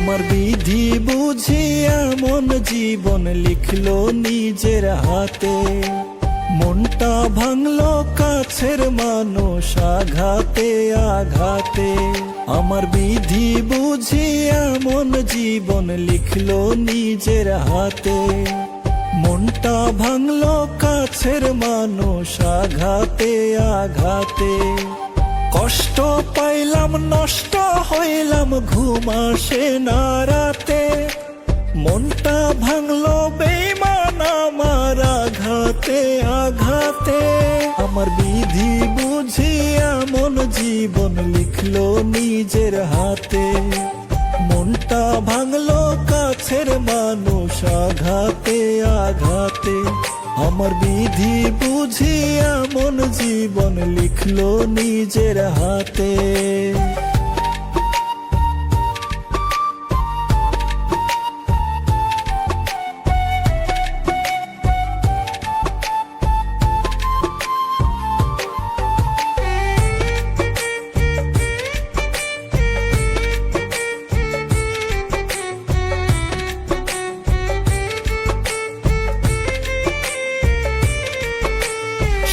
আমার বিধি বুঝি এমন জীবন লিখলো নিজের হাতে। মনটা ভাঙলো কাছের মানুষ আঘাতে আঘাতে। আমার বিধি বুঝি এমন জীবন লিখলো নিজের হাতে। মনটা ভাঙলো কাছের মানুষ আঘাতে আঘাতে। কষ্ট পাইলাম নষ্ট হইলাম ঘুম আসে না রাতে। মনটা ভাঙলো বেঈমান আমার আঘাতে আঘাতে। আমার বিধি বুঝি এমন জীবন লিখলো নিজের হাতে। মনটা ভাঙলো কাছের মানুষ আঘাতে আঘাতে। আমার বিধি বুঝি এমন জীবন লিখলো নিজের হাতে।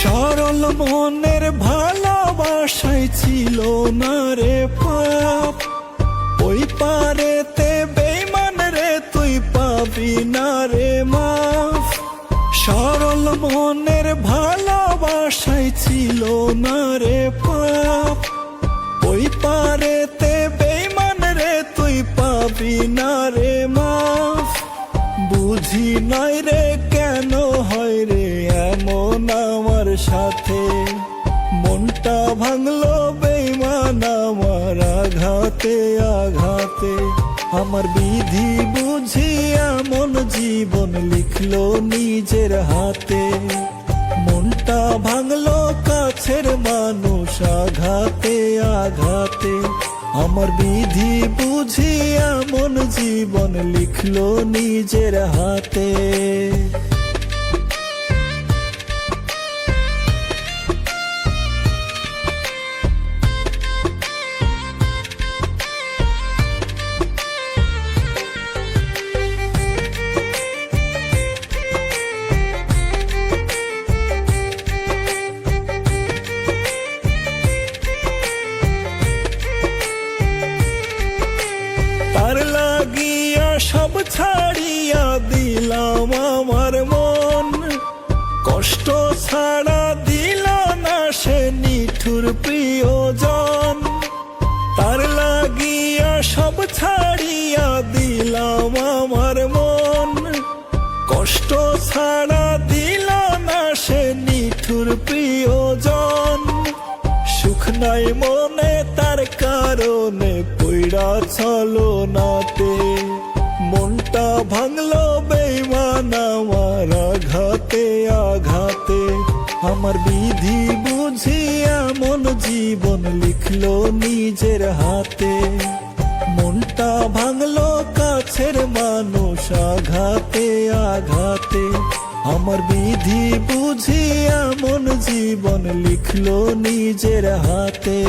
সরল মনের ভালোবাসাই ছিল না রে পাপ। ওই পারেতে বেঈমান রে তুই পাবি না রে মাফ। সরল মনের ভালোবাসাই ছিল না রে পাপ। ওই পারেতে বেঈমান রে তুই পাবি না রে মাফ। বুঝি নাই রে কেন হয় রে এমন আমার সাথে। মনটা ভাঙলো বেঈমান আমার আঘাতে আঘাতে। আমার বিধি বুঝি এমন জীবন লিখলো নিজের হাতে। মনটা ভাঙলো কাছের মানুষ আঘাতে আঘাতে। আমার বিধি বুঝি এমন জীবন লিখলো নিজের হাতে। তার লাগিয়া সব ছাড়িয়া দিলাম আমার মন। কষ্ট ছাড়া দিল না সে নিঠুর প্রিয়জন। তার লাগিয়া সব ছাড়িয়া দিলাম আমার মন। কষ্ট ছাড়া দিল না সে নিঠুর প্রিয়জন। সুখ নাই মনে তার কারণে পইড়া ছলো নাতে। মনটা ভাঙলো বেঈমান আমার আঘাতে আঘাতে। আমার বিধি বুঝি এমন জীবন লিখলো নিজের হাতে। মনটা ভাঙলো কাছের মানুষ আঘাতে আঘাতে। আমার বিধি বুঝি এমন জীবন লিখলো নিজের হাতে।